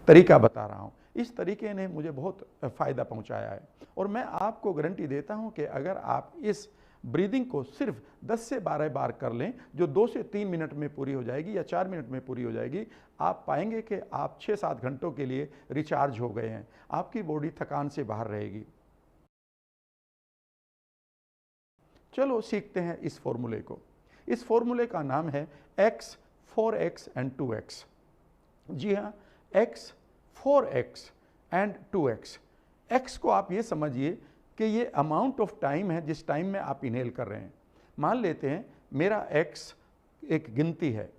तरीका बता रहा हूँ। इस तरीके ने मुझे बहुत फ़ायदा पहुँचाया है और मैं आपको गारंटी देता हूँ कि अगर आप इस ब्रीदिंग को सिर्फ 10 से 12 बार कर लें, जो 2 से 3 मिनट में पूरी हो जाएगी या 4 मिनट में पूरी हो जाएगी, आप पाएंगे कि आप 6-7 घंटों के लिए रिचार्ज हो गए हैं। आपकी बॉडी थकान से बाहर रहेगी। चलो सीखते हैं इस फॉर्मूले को। इस फॉर्मूले का नाम है x, 4x एंड 2x। जी हाँ, x, 4x and 2x। x को आप ये समझिए कि ये अमाउंट ऑफ टाइम है जिस टाइम में आप इनहेल कर रहे हैं। मान लेते हैं मेरा x एक गिनती है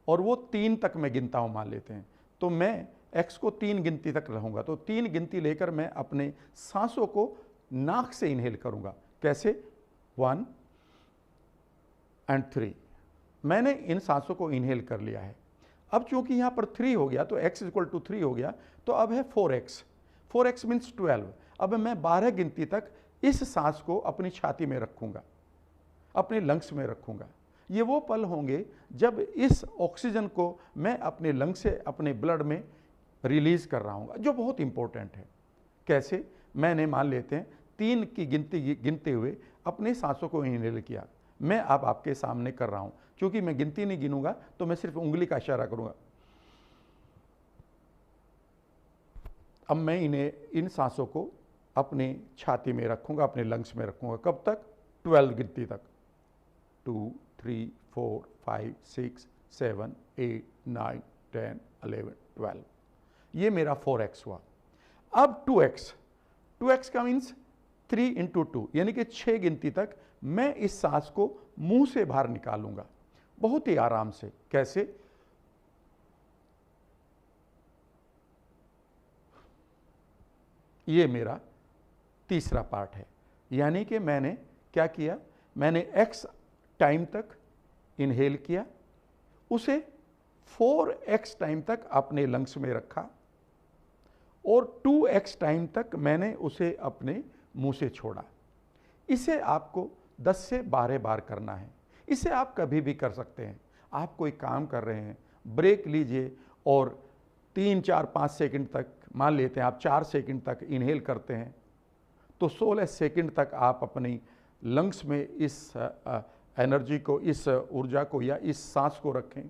और वो 3 तक मैं गिनता हूँ मान लेते हैं, तो मैं x को 3 गिनती तक रहूँगा, तो 3 गिनती लेकर मैं अपने सांसों को नाक से इनहेल करूँगा। कैसे? 1 एंड 3। मैंने इन सांसों को इनहेल कर लिया है। अब चूंकि यहाँ पर 3 हो गया तो x इक्वल टू 3 हो गया, तो अब है 4x। 4x means 12। अब मैं 12 गिनती तक इस सांस को अपनी छाती में रखूँगा, अपने लंग्स में रखूँगा। ये वो पल होंगे जब इस ऑक्सीजन को मैं अपने लंग से अपने ब्लड में रिलीज़ कर रहा हूँ, जो बहुत इंपॉर्टेंट है। कैसे? मैंने मान लेते हैं 3 की गिनती गिनते हुए अपने सांसों को इनहेल किया। मैं अब आपके सामने कर रहा हूँ, क्योंकि मैं गिनती नहीं गिनूंगा तो मैं सिर्फ उंगली का इशारा करूँगा। अब मैं इन सांसों को अपने छाती में रखूँगा, अपने लंग्स में रखूँगा। कब तक? 12 गिनती तक। 2, 3, 4, 5, 6, 7, 8, 9, 10, 11, 12। ये मेरा 4x हुआ। अब 2x। 2x का मीन्स 3 इंटू 2, यानी कि 6 गिनती तक मैं इस सांस को मुंह से बाहर निकालूंगा, बहुत ही आराम से। कैसे? ये मेरा तीसरा पार्ट है, यानी कि मैंने क्या किया? मैंने x टाइम तक इनहेल किया, उसे 4x टाइम तक अपने लंग्स में रखा और 2x टाइम तक मैंने उसे अपने मुंह से छोड़ा। इसे आपको 10 से 12 बार करना है। इसे आप कभी भी कर सकते हैं। आप कोई काम कर रहे हैं, ब्रेक लीजिए और 3, 4, 5 सेकंड तक, मान लेते हैं आप 4 सेकंड तक इनहेल करते हैं, तो 16 सेकंड तक आप अपनी लंग्स में इस एनर्जी को, इस ऊर्जा को या इस सांस को रखें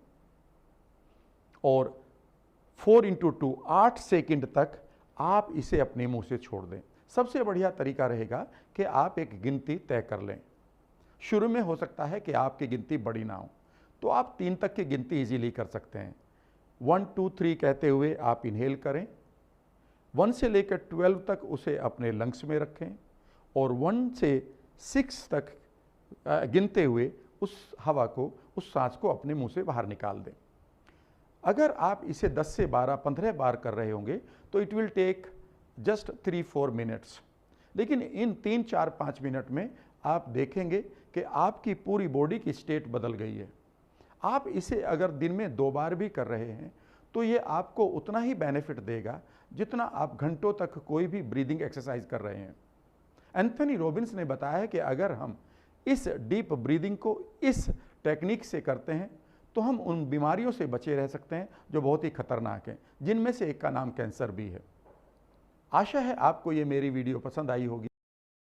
और 4 इंटू 2, 8 सेकंड तक आप इसे अपने मुंह से छोड़ दें। सबसे बढ़िया तरीका रहेगा कि आप एक गिनती तय कर लें। शुरू में हो सकता है कि आपकी गिनती बड़ी ना हो, तो आप 3 तक की गिनती इजीली कर सकते हैं। 1, 2, 3 कहते हुए आप इनहेल करें, 1 से लेकर 12 तक उसे अपने लंग्स में रखें और 1 से 6 तक गिनते हुए उस हवा को, उस सांस को अपने मुंह से बाहर निकाल दें। अगर आप इसे 10 से 12, 15 बार कर रहे होंगे तो it will take just 3-4 minutes, लेकिन इन 3, 4, 5 मिनट में आप देखेंगे कि आपकी पूरी बॉडी की स्टेट बदल गई है। आप इसे अगर दिन में 2 बार भी कर रहे हैं तो ये आपको उतना ही बेनिफिट देगा जितना आप घंटों तक कोई भी ब्रीदिंग एक्सरसाइज कर रहे हैं। एंथनी रॉबिन्स ने बताया है कि अगर हम इस डीप ब्रीदिंग को इस टेक्निक से करते हैं तो हम उन बीमारियों से बचे रह सकते हैं जो बहुत ही खतरनाक हैं, जिनमें से एक का नाम कैंसर भी है। आशा है आपको ये मेरी वीडियो पसंद आई होगी।